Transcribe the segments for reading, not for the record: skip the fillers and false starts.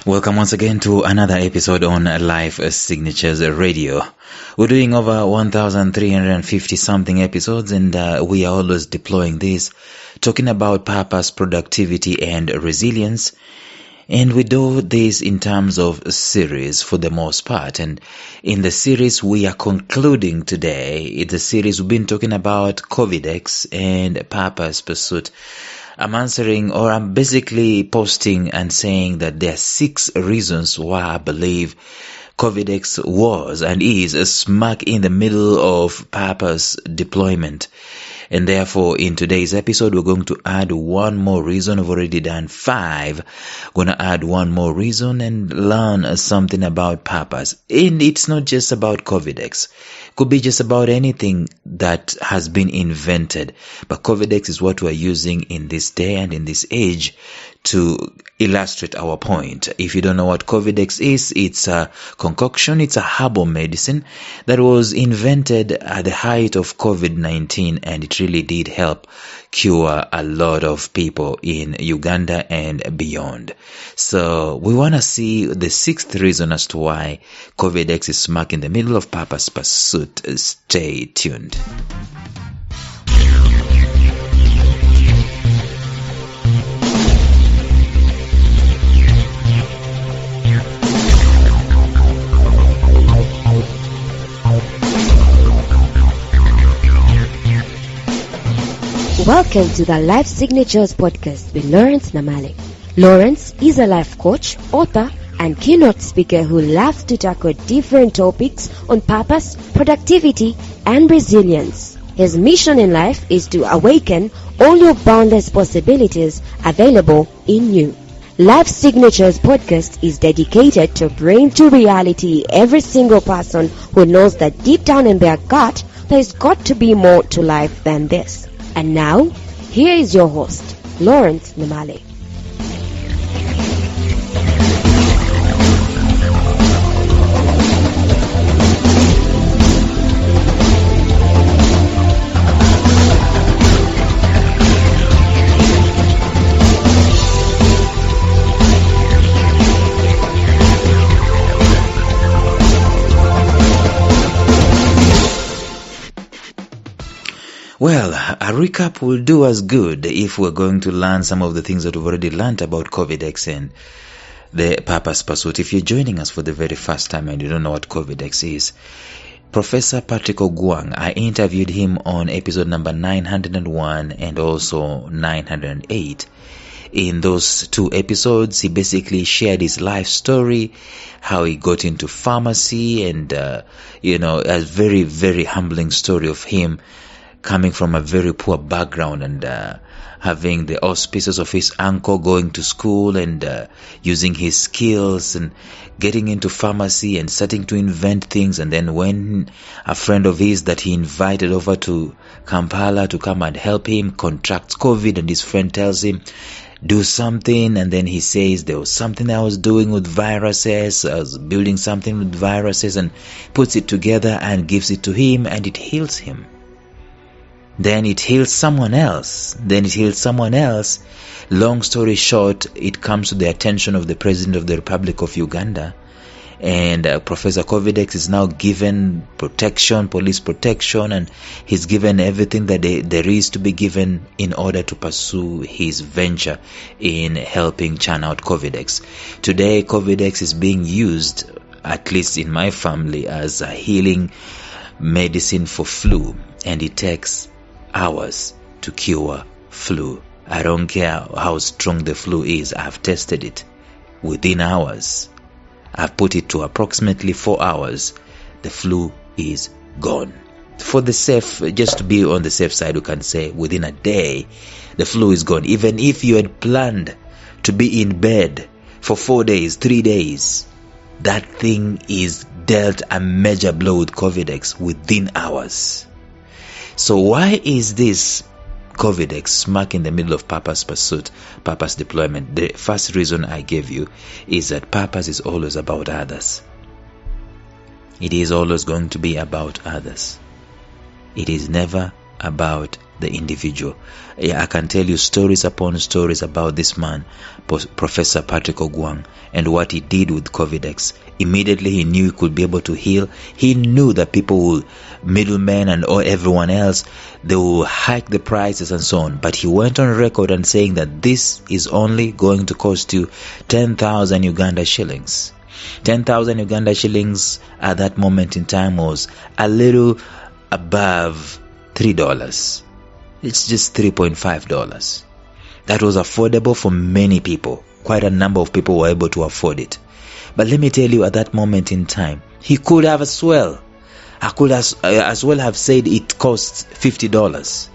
Welcome once again to another episode on Life Signatures Radio. We're doing over 1,350 something episodes, and we are always deploying this, talking about purpose, productivity, and resilience. And we do this in terms of series for the most part. And in the series we are concluding today, it's a series we've been talking about Covidex and purpose pursuit. I'm basically posting and saying that there are 6 reasons why I believe Covidex was and is smack in the middle of purpose deployment. And therefore, in today's episode, we're going to add one more reason. We've already done 5. We're going to add one more reason and learn something about purpose. And it's not just about Covidex. It could be just about anything that has been invented. But Covidex is what we're using in this day and in this age to illustrate our point. If you don't know what Covidex is, it's a concoction, it's a herbal medicine that was invented at the height of COVID-19, and it really did help cure a lot of people in Uganda and beyond. So we want to see the 6th reason as to why Covidex is smack in the middle of purpose pursuit. Stay tuned. Welcome to the Life Signatures podcast with Lawrence Namale. Lawrence is a life coach, author, and keynote speaker who loves to tackle different topics on purpose, productivity, and resilience. His mission in life is to awaken all your boundless possibilities available in you. Life Signatures podcast is dedicated to bring to reality every single person who knows that deep down in their gut, there's got to be more to life than this. And now, here is your host, Lawrence Namale. Well, a recap will do us good if we're going to learn some of the things that we've already learned about Covidex and the purpose pursuit. If you're joining us for the very first time and you don't know what Covidex is, Professor Patrick Ogwan, I interviewed him on episode number 901 and also 908. In those 2 episodes, he basically shared his life story, how he got into pharmacy, and, a very, very humbling story of him coming from a very poor background and having the auspices of his uncle, going to school and using his skills and getting into pharmacy and starting to invent things. And then when a friend of his that he invited over to Kampala to come and help him contracts COVID, and his friend tells him, do something, and then he says there was something I was doing with viruses, I was building something with viruses, and puts it together and gives it to him, and it heals him. Then it heals someone else. Long story short, it comes to the attention of the President of the Republic of Uganda. And Professor Covidex is now given protection, police protection, and he's given everything that there is to be given in order to pursue his venture in helping churn out Covidex. Today, Covidex is being used, at least in my family, as a healing medicine for flu, and it takes hours to cure flu. I don't care how strong the flu is. I've tested it. Within hours, I've put it to approximately 4 hours. The flu is gone. Just to be on the safe side, we can say within a day, the flu is gone. Even if you had planned to be in bed for 4 days, 3 days, that thing is dealt a major blow with Covidex within hours. So why is this Covidex smack in the middle of purpose pursuit, purpose deployment? The first reason I gave you is that purpose is always about others. It is always going to be about others. It is never about the individual. I can tell you stories upon stories about this man, Professor Patrick Ogwan, and what he did with Covidex. Immediately he knew he could be able to heal. He knew that people will, middlemen and everyone else, they will hike the prices and so on. But he went on record and saying that this is only going to cost you 10,000 Uganda shillings. 10,000 Uganda shillings at that moment in time was a little above $3. It's just $3.5. That was affordable for many people. Quite a number of people were able to afford it. But let me tell you, at that moment in time, he could have as well. I could as well have said it costs $50.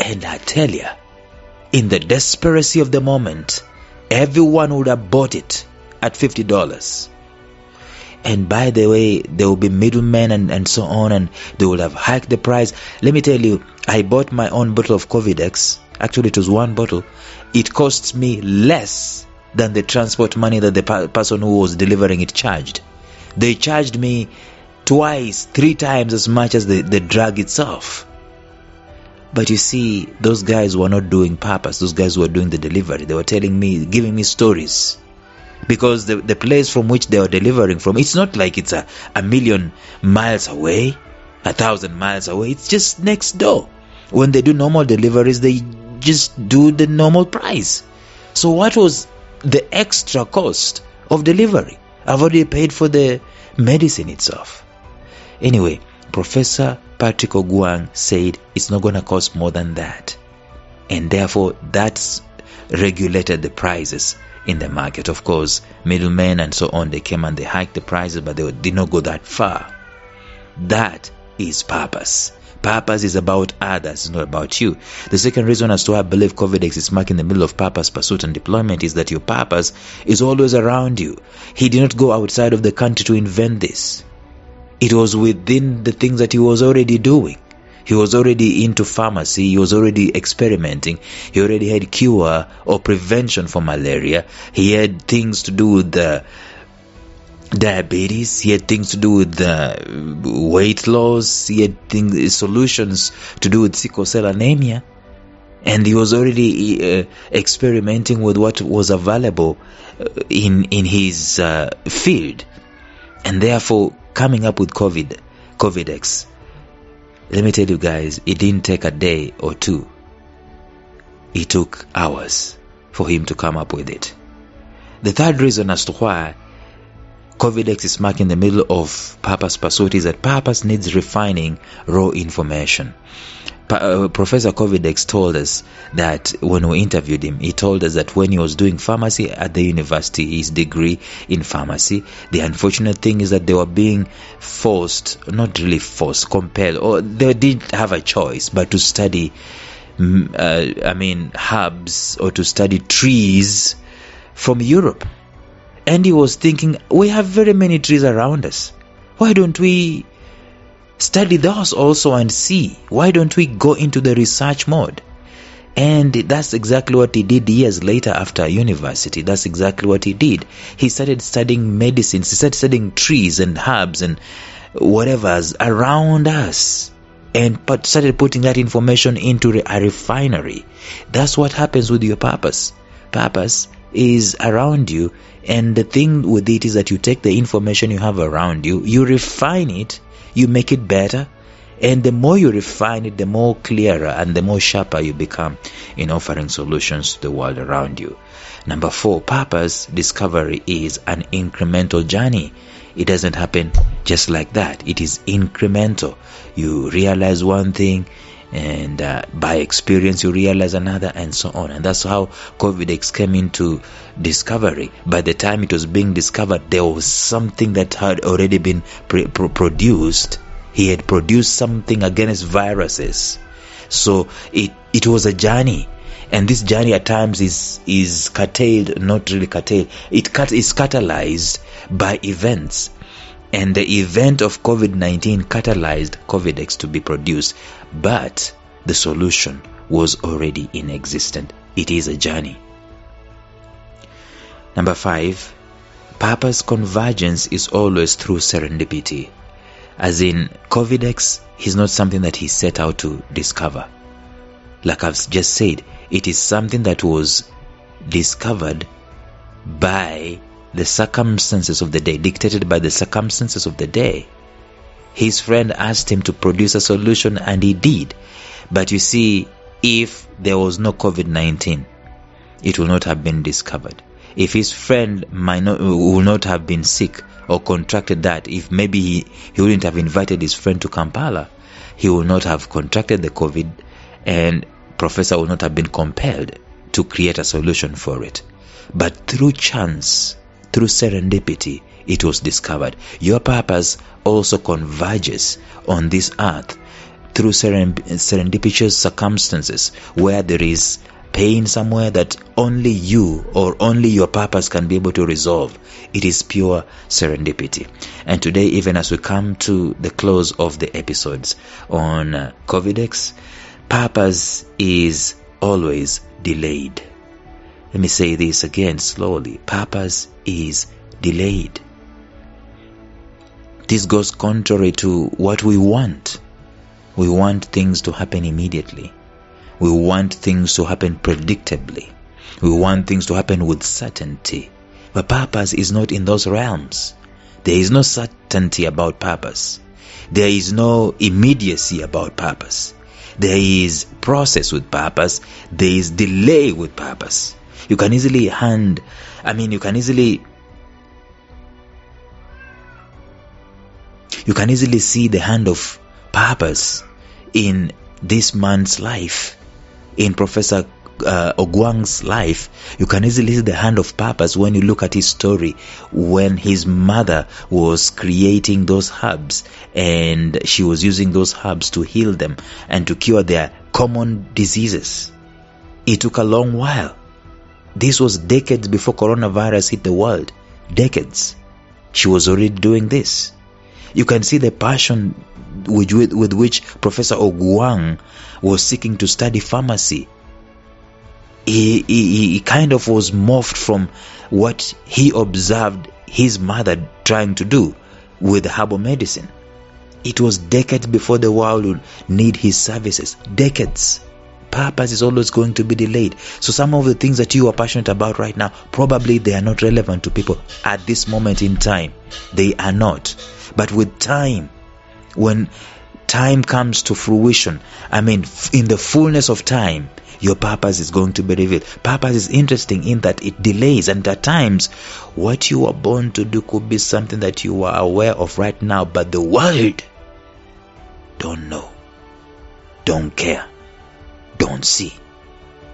And I tell you, in the desperacy of the moment, everyone would have bought it at $50. And by the way, there will be middlemen and so on, and they will have hiked the price. Let me tell you, I bought my own bottle of Covidex. Actually, it was one bottle. It cost me less than the transport money that the person who was delivering it charged. They charged me twice, 3 times as much as the drug itself. But you see, those guys were not doing purpose. Those guys were doing the delivery. They were telling me, giving me stories. Because the place from which they are delivering from, it's not like it's a million miles away, 1,000 miles away. It's just next door. When they do normal deliveries, they just do the normal price. So what was the extra cost of delivery? I've already paid for the medicine itself. Anyway, Professor Patrick Ogwan said it's not going to cost more than that. And therefore, that's regulated the prices in the market. Of course, middlemen and so on, they came and they hiked the prices, but they did not go that far. That is purpose. Purpose is about others, it's not about you. The second reason as to why I believe Covidex is smack in the middle of purpose, pursuit, and deployment is that your purpose is always around you. He did not go outside of the country to invent this. It was within the things that he was already doing. He was already into pharmacy. He was already experimenting. He already had cure or prevention for malaria. He had things to do with the diabetes. He had things to do with the weight loss. He had solutions to do with sickle cell anemia. And he was already experimenting with what was available in his field. And therefore, coming up with Covidex, let me tell you guys, it didn't take a day or two. It took hours for him to come up with it. The third reason as to why Covidex is smack in the middle of purpose pursuit is that purpose needs refining raw information. Professor Covidex told us that when we interviewed him, he told us that when he was doing pharmacy at the university, his degree in pharmacy, the unfortunate thing is that they were being forced, not really forced, compelled, or they didn't have a choice but to study herbs or to study trees from Europe. And he was thinking, we have very many trees around us. Why don't we study those also and see? Why don't we go into the research mode? And that's exactly what he did years later after university. That's exactly what he did. He started studying medicines. He started studying trees and herbs and whatever's around us, and started putting that information into a refinery. That's what happens with your purpose. Purpose is around you, and the thing with it is that you take the information you have around you, you refine it, you make it better, and the more you refine it, the more clearer and the more sharper you become in offering solutions to the world around you. Number 4, purpose discovery is an incremental journey. It doesn't happen just like that. It is incremental. You realize one thing, and by experience you realize another, and so on. And that's how Covidex came into discovery. By the time it was being discovered, there was something that had already been produced. He had produced something against viruses. So it was a journey, and this journey at times is curtailed, not really curtailed. It is catalyzed by events. And the event of COVID-19 catalyzed Covidex to be produced, but the solution was already in existence. It is a journey. Number 5, purpose convergence is always through serendipity. As in, Covidex is not something that he set out to discover. Like I've just said, it is something that was discovered by the circumstances of the day, dictated by the circumstances of the day. His friend asked him to produce a solution, and he did. But you see, if there was no COVID-19, it will not have been discovered. If his friend will not have been sick or contracted that, if maybe he wouldn't have invited his friend to Kampala, he will not have contracted the COVID, and Professor will not have been compelled to create a solution for it. But through chance, through serendipity, it was discovered. Your purpose also converges on this earth through serendipitous circumstances, where there is pain somewhere that only you or only your purpose can be able to resolve. It is pure serendipity. And today, even as we come to the close of the episodes on Covidex, purpose is always delayed. Let me say this again slowly. Purpose is delayed. This goes contrary to what we want. We want things to happen immediately. We want things to happen predictably. We want things to happen with certainty. But purpose is not in those realms. There is no certainty about purpose. There is no immediacy about purpose. There is process with purpose. There is delay with purpose. You can easily see the hand of purpose in this man's life. In Professor Ogwan's life, you can easily see the hand of purpose when you look at his story, when his mother was creating those herbs and she was using those herbs to heal them and to cure their common diseases. It took a long while. This was decades before coronavirus hit the world. Decades. She was already doing this. You can see the passion with which Professor Ogwan was seeking to study pharmacy. He kind of was morphed from what he observed his mother trying to do with herbal medicine. It was decades before the world would need his services. Decades. Purpose is always going to be delayed. So some of the things that you are passionate about right now, probably they are not relevant to people at this moment in time. They are not. But with time, when time comes to fruition, in the fullness of time, your purpose is going to be revealed. Purpose is interesting in that it delays, and at times, what you are born to do could be something that you are aware of right now, but the world don't know, don't care, don't see.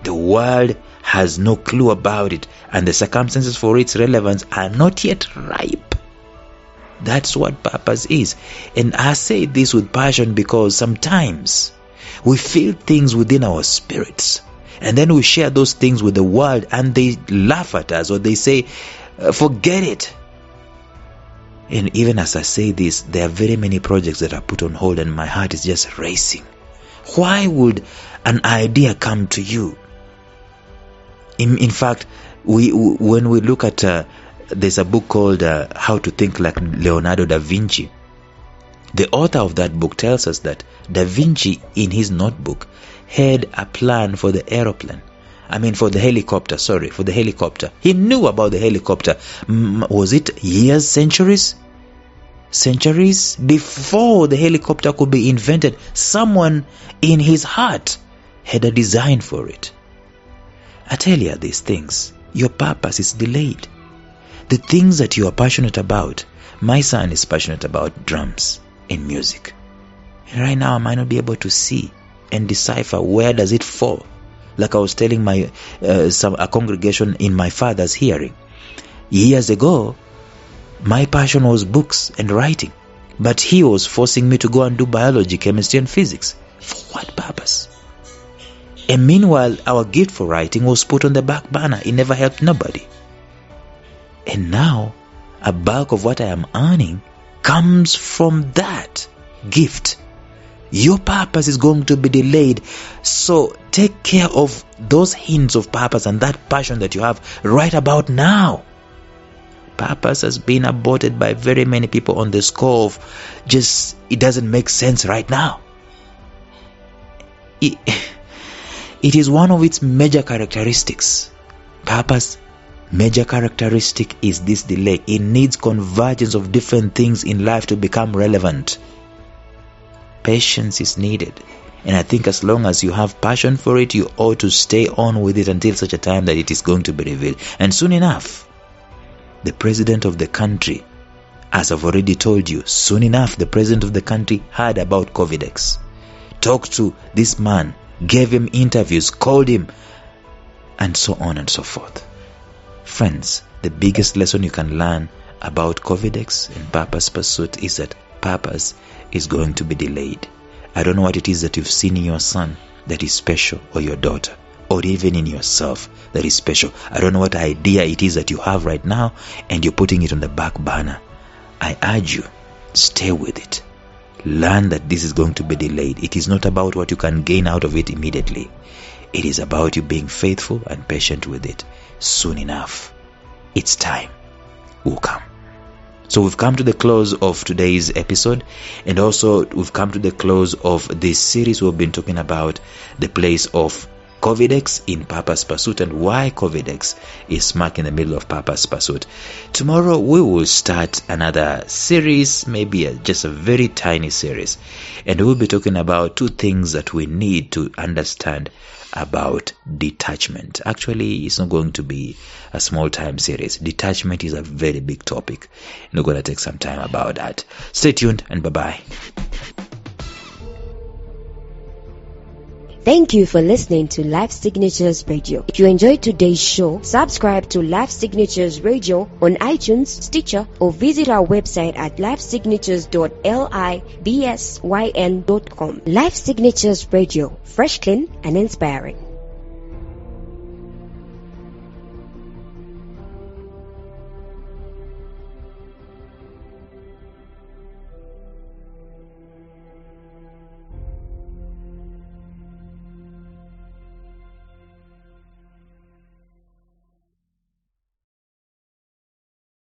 The world has no clue about it, and the circumstances for its relevance are not yet ripe. That's what purpose is. And I say this with passion because sometimes we feel things within our spirits, and then we share those things with the world, and they laugh at us, or they say, forget it. And even as I say this, there are very many projects that are put on hold, and my heart is just racing. Why would an idea come to you? In fact, when we look at there's a book called How to Think Like Leonardo da Vinci. The author of that book tells us that Da Vinci, in his notebook, had a plan for the aeroplane. For the helicopter. He knew about the helicopter. Was it years, centuries? Centuries before the helicopter could be invented, someone in his heart had a design for it. I tell you these things. Your purpose is delayed. The things that you are passionate about. My son is passionate about drums and music. And right now I might not be able to see and decipher where does it fall. Like I was telling a congregation in my father's hearing. Years ago, my passion was books and writing. But he was forcing me to go and do biology, chemistry and physics. For what purpose? And meanwhile, our gift for writing was put on the back burner. It never helped nobody. And now, a bulk of what I am earning comes from that gift. Your purpose is going to be delayed. So take care of those hints of purpose and that passion that you have right about now. Purpose has been aborted by very many people on the score of just it doesn't make sense right now. It is one of its major characteristics. Purpose, major characteristic is this delay. It needs convergence of different things in life to become relevant. Patience is needed. And I think as long as you have passion for it, you ought to stay on with it until such a time that it is going to be revealed. And soon enough, the president of the country, as I've already told you, soon enough, the president of the country heard about Covidex, talked to this man, gave him interviews, called him, and so on and so forth. Friends, the biggest lesson you can learn about Covidex and purpose pursuit is that purpose is going to be delayed. I don't know what it is that you've seen in your son that is special, or your daughter, or even in yourself that is special. I don't know what idea it is that you have right now and you're putting it on the back burner. I urge you, stay with it. Learn that this is going to be delayed. It is not about what you can gain out of it immediately. It is about you being faithful and patient with it. Soon enough, its time will come. So we've come to the close of today's episode, and also we've come to the close of this series. We've been talking about the place of Covidex in purpose pursuit and why Covidex is smack in the middle of purpose pursuit. Tomorrow we will start another series, maybe just a very tiny series, and we'll be talking about two things that we need to understand about detachment. Actually, it's not going to be a small time series. Detachment is a very big topic, and we're going to take some time about that. Stay tuned, and bye-bye. Thank you for listening to Life Signatures Radio. If you enjoyed today's show, subscribe to Life Signatures Radio on iTunes, Stitcher, or visit our website at lifesignatures.libsyn.com. Life Signatures Radio, fresh, clean, and inspiring.